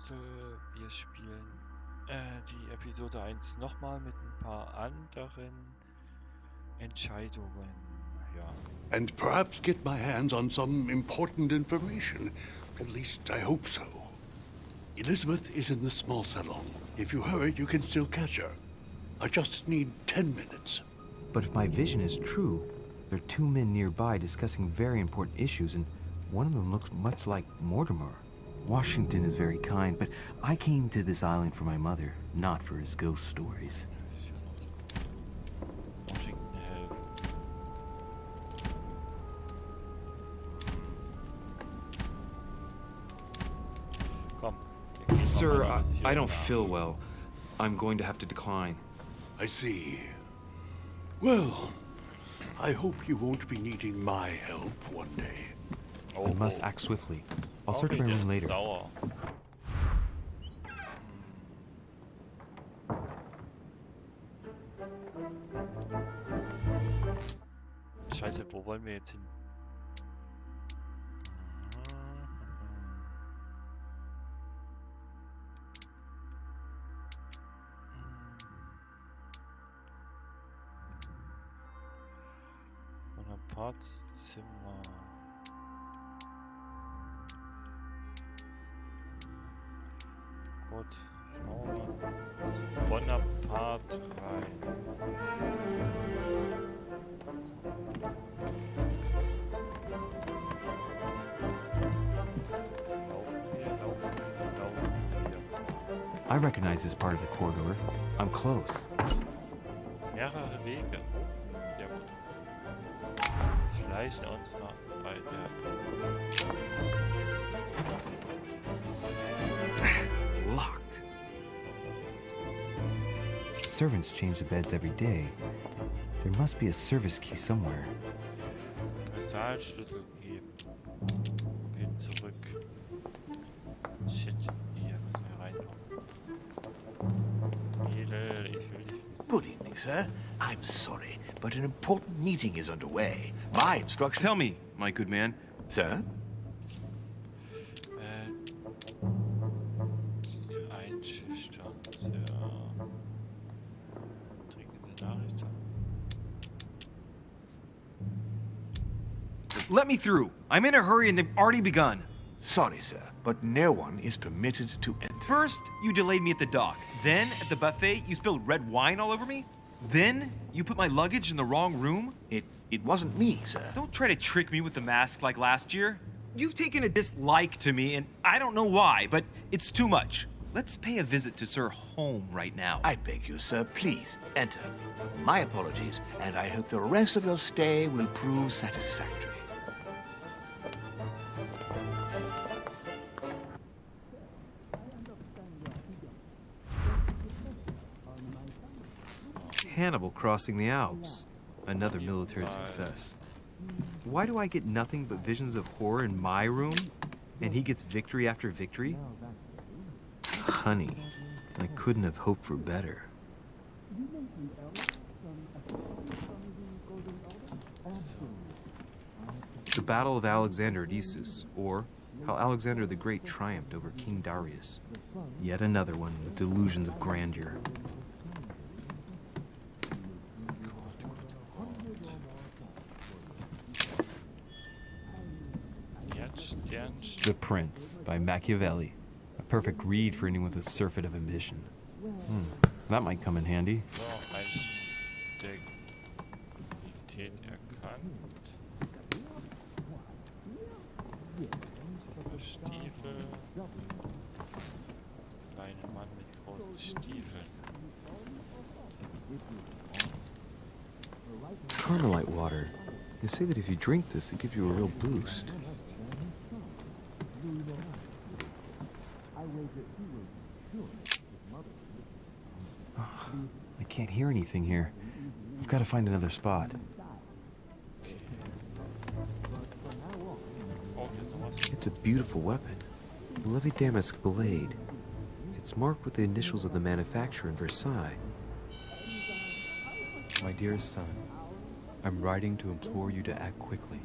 Wir spielen die Episode 1 nochmal mit ein paar anderen Entscheidungen. Ja. And perhaps get my hands on some important information. At least I hope so. Elizabeth is in the small salon. If you hurry, you can still catch her. I just need 10 minutes. But if my vision is true, there are two men nearby discussing very important issues, and one of them looks much like Mortimer. Washington is very kind, but I came to this island for my mother, not for his ghost stories. Sir, I don't feel well. I'm going to have to decline. I see. Well, I hope you won't be needing my help one day. I must act swiftly. I'll search my room later. Scheiße, wo wollen wir jetzt hin? Zimmer. Gut, schauen wir ins Bonaparte rein. I recognize this part of the corridor. I'm close. Mehrere Wege. Sehr gut. Schleichen uns nach weiter. Locked. Servants change the beds every day. There must be a service key somewhere. Universalschlüssel geben. Gehen zurück. Shit, hier müssen wir reinkommen. Mädel, ich will nicht wissen. Good evening, sir. I'm sorry, but an important meeting is underway. My instructions... Tell me, my good man. Sir? Einschüchtern, sehr dringende Nachricht. Let me through. I'm in a hurry and they've already begun. Sorry, sir, but no one is permitted to enter. First, you delayed me at the dock. Then, at the buffet, you spilled red wine all over me. Then, you put my luggage in the wrong room. It wasn't me, sir. Don't try to trick me with the mask like last year. You've taken a dislike to me, and I don't know why, but it's too much. Let's pay a visit to Sir Home right now. I beg you, sir, please, enter. My apologies, and I hope the rest of your stay will prove satisfactory. Hannibal crossing the Alps. Another military success. Why do I get nothing but visions of horror in my room? And he gets victory after victory? Honey, I couldn't have hoped for better. The Battle of Alexander at Issus, or how Alexander the Great triumphed over King Darius. Yet another one with delusions of grandeur. The Prince by Machiavelli. A perfect read for anyone with a surfeit of ambition. That might come in handy. So, Einstabilität erkannt. Stiefel. Kleiner Mann mit großen Stiefeln. Carmelite water. They say that if you drink this, it gives you a real boost. I can't hear anything here. I've got to find another spot. It's a beautiful weapon. A Levy Damask blade. It's marked with the initials of the manufacturer in Versailles. My dearest son, I'm writing to implore you to act quickly.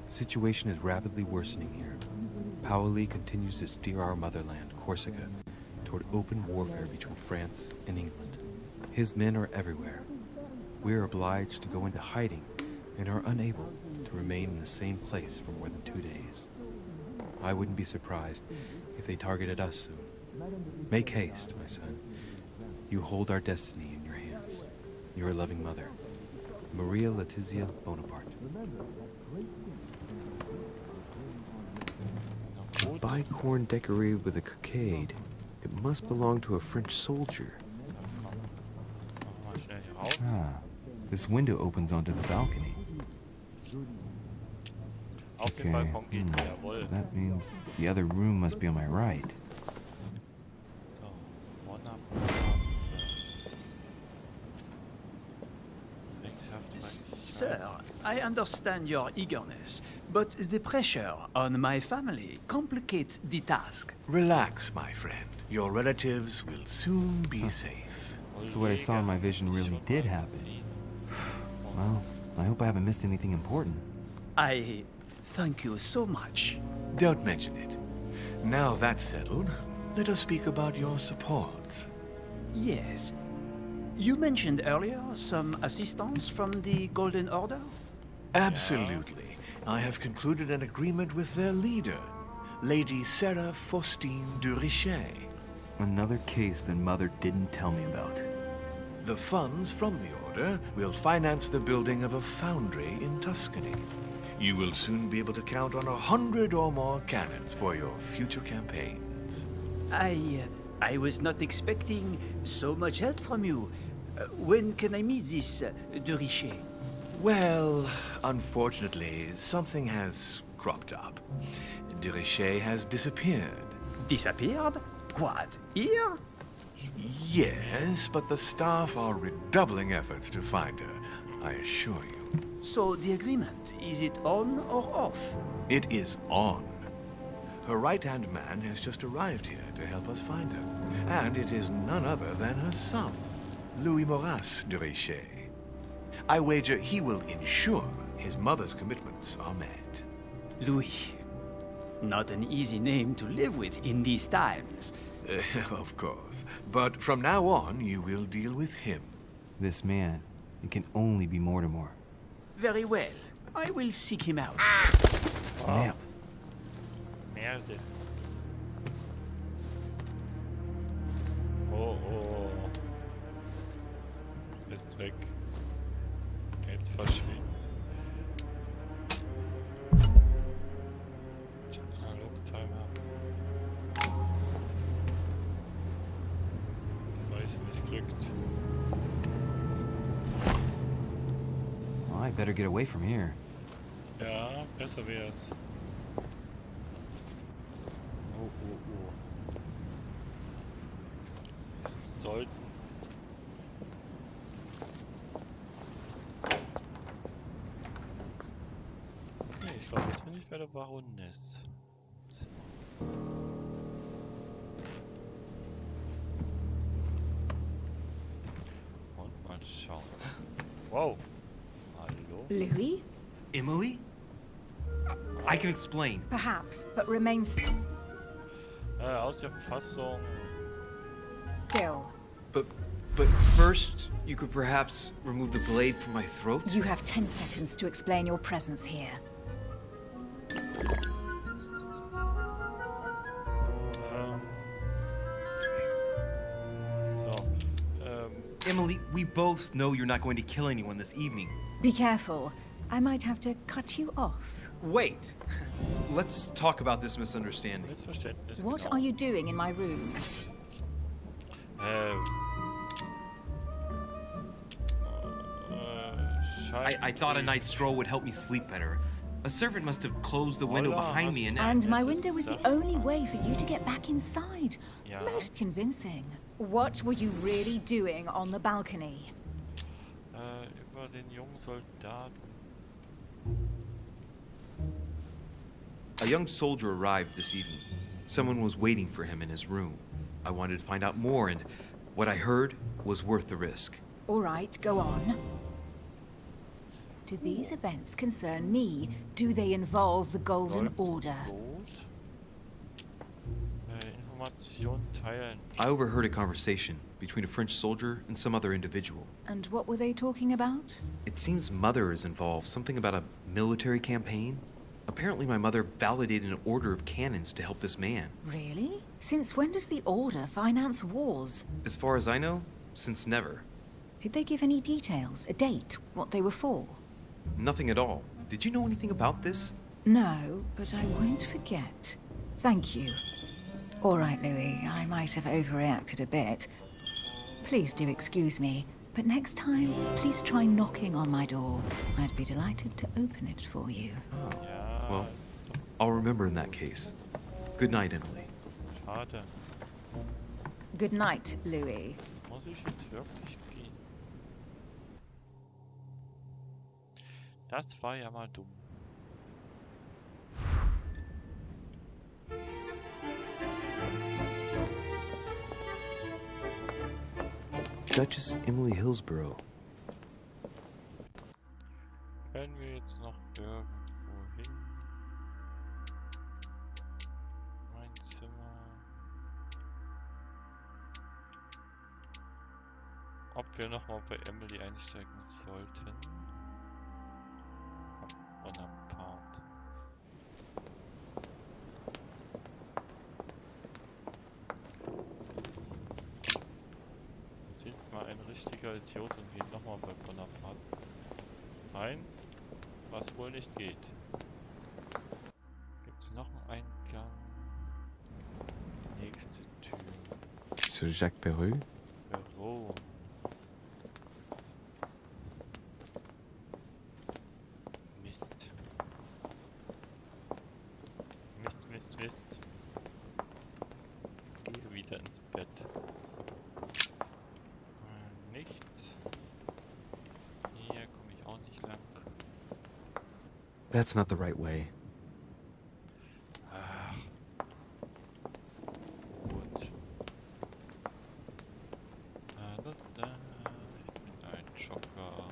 The situation is rapidly worsening here. Paoli continues to steer our motherland, Corsica, toward open warfare between France and England. His men are everywhere. We are obliged to go into hiding and are unable to remain in the same place for more than 2 days. I wouldn't be surprised if they targeted us soon. Make haste, my son. You hold our destiny in your hands. Your loving mother, Maria Letizia Bonaparte. Na gut. Bicorn decorated with a cockade. It must belong to a French soldier. So, komm. Machen wir mal schnell hier raus. Ah, this window opens onto the balcony. Auf den Balkon gehen wir, So jawohl. that means the other room must be on my right. So, wunderbar. Sir, I understand your eagerness, but the pressure on my family complicates the task. Relax, my friend. Your relatives will soon be safe. So what I saw in my vision really did happen. Well, I hope I haven't missed anything important. I thank you so much. Don't mention it. Now that's settled, let us speak about your support. Yes. You mentioned earlier some assistance from the Golden Order? Absolutely. I have concluded an agreement with their leader, Lady Sarah Faustine de Richet. Another case that Mother didn't tell me about. The funds from the order will finance the building of a foundry in Tuscany. You will soon be able to count on 100 or more cannons for your future campaigns. I was not expecting so much help from you. When can I meet this de Richet? Well, unfortunately, something has cropped up. De Richet has disappeared. Disappeared? What? Here? Yes, but the staff are redoubling efforts to find her, I assure you. So the agreement, is it on or off? It is on. Her right-hand man has just arrived here to help us find her. And it is none other than her son, Louis Maurice de Richet. I wager he will ensure his mother's commitments are met. Louis. Not an easy name to live with in these times. Of course. But from now on, you will deal with him. This man, it can only be Mortimer. Very well. I will seek him out. Map. Merde. Oh, oh. Ist weg. Jetzt verschwinden. Analog-Timer. Weiß missglückt. Well, I better get away from here. Ja, besser wär's. Oh, oh, oh. Wir sollten... Okay, ich glaube, jetzt bin ich bei der Baroness. Und mal schauen. Wow. Hallo? Louis? Emily? I can explain. Perhaps, but remain Ausgabenfassung. still. But first, you could perhaps remove the blade from my throat? You have 10 seconds to explain your presence here. Emily, we both know you're not going to kill anyone this evening. Be careful. I might have to cut you off. Wait. Let's talk about this misunderstanding. Missverständnis. What genau. are you doing in my room? I thought a night's stroll would help me sleep better. A servant must have closed the window behind me And my window was the only way for you to get back inside. Ja. Most convincing. What were you really doing on the balcony? Über den jungen Soldaten. A young soldier arrived this evening. Someone was waiting for him in his room. I wanted to find out more, and what I heard was worth the risk. All right, go on. Do these events concern me? Do they involve the Golden Läuft Order? gut. Informationen teilen. I overheard a conversation between a French soldier and some other individual. And what were they talking about? It seems Mother is involved, something about a military campaign. Apparently my mother validated an order of cannons to help this man. Really? Since when does the Order finance wars? As far as I know, since never. Did they give any details? A date? What they were for? Nothing at all. Did you know anything about this? No, but I won't forget. Thank you. All right, Louis, I might have overreacted a bit. Please do excuse me, but next time, please try knocking on my door. I'd be delighted to open it for you. Ja, Well. ist I'll remember in that case. Good night, Emily. doch schade. Good night, Louis. Muss ich jetzt wirklich gehen? Das war ja mal dumm. Duchess Emily Hillsborough. Können wir jetzt noch irgendwo hin? Mein Zimmer. Ob wir nochmal bei Emily einsteigen sollten? Bonaparte. Sind mal ein richtiger Idiot und geht nochmal bei Bonaparte rein, was wohl nicht geht. Gibt's noch einen Eingang? Nächste Tür. Sir Jacques Perreux? Büro. Mist. Mist, Mist, Mist. Gehe wieder ins Bett. Nichts. Hier komme ich auch nicht lang. That's not the right way. Ach. Gut. Da. Ich bin ein Jogger.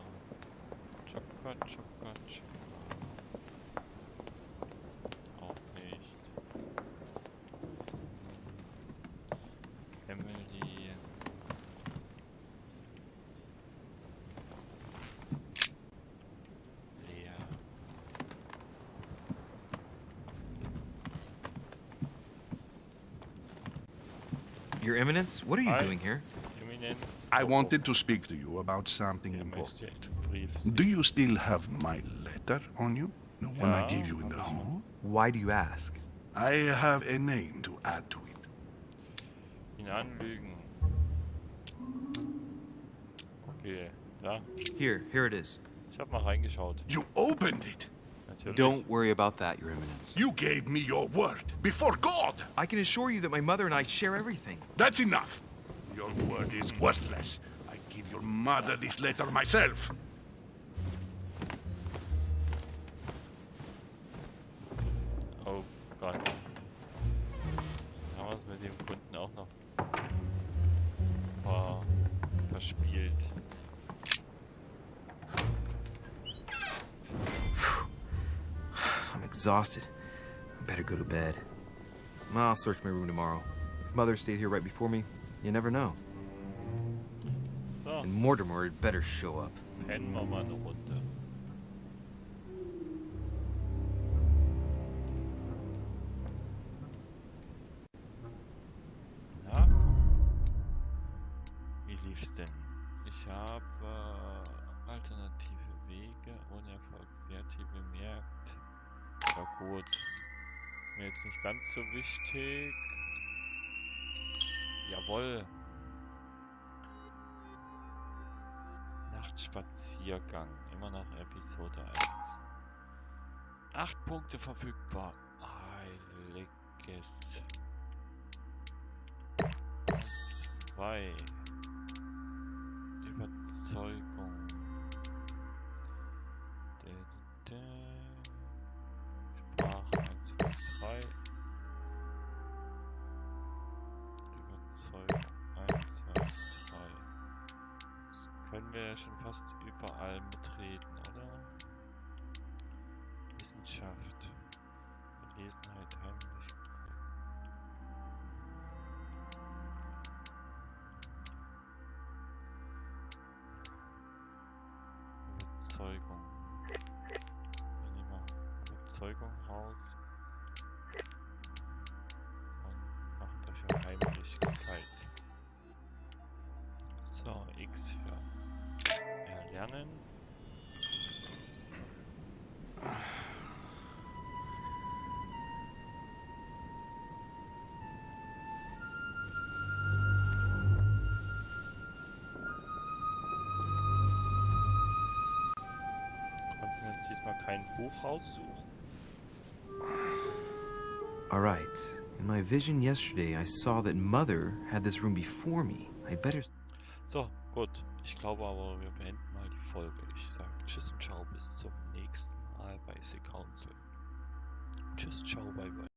Jogger, Jogger, Jogger. Auch nicht. Emily. Leer. Your Eminence, what are you Hi. doing here? Eminenz. I wanted to speak to you about something Der möchte important. einen Brief sehen. Do you still have my letter on you? The one I Ja, gave you in the hab ich. hall? Why do you ask? I have a name to add to it. Ihn anlügen. Okay, da. Here it is. Ich hab mal reingeschaut. You opened it! Natürlich. Don't worry about that, Your Eminence. You gave me your word before God! I can assure you that my mother and I share everything. That's enough! Your word is worthless. I give your mother this letter myself. Oh Gott. Haben wir es mit dem Kunden auch noch verspielt. I'm exhausted. I better go to bed. I'll search my room tomorrow. If Mother stayed here right before me, you never know. So, And Mortimer had better show up. pennen wir mal eine Runde. Na? Wie lief's denn? Ich habe alternative Wege ohne Erfolg. Werte bemerkt. Ja gut. Mir jetzt nicht ganz so wichtig. Jawohl. Nachtspaziergang. Immer noch Episode 1. 8 Punkte verfügbar. Heiliges. 2. Überzeugung. Sprache 1, 2, 3. Überzeugung 1, 2, 3. Das können wir ja schon fast überall mitreden, oder? Wissenschaft. Belesenheit, Heimlichkeit. Überzeugung raus. Und machen dafür Heimlichkeit. So, X für Erlernen. Konnten wir uns diesmal kein Buch raussuchen. All right. In my vision yesterday, I saw that Mother had this room before me. I better... So, gut. Ich glaube aber, wir beenden mal die Folge. Ich sage tschüss und ciao, bis zum nächsten Mal bei The Council. Tschüss, ciao, bye bye.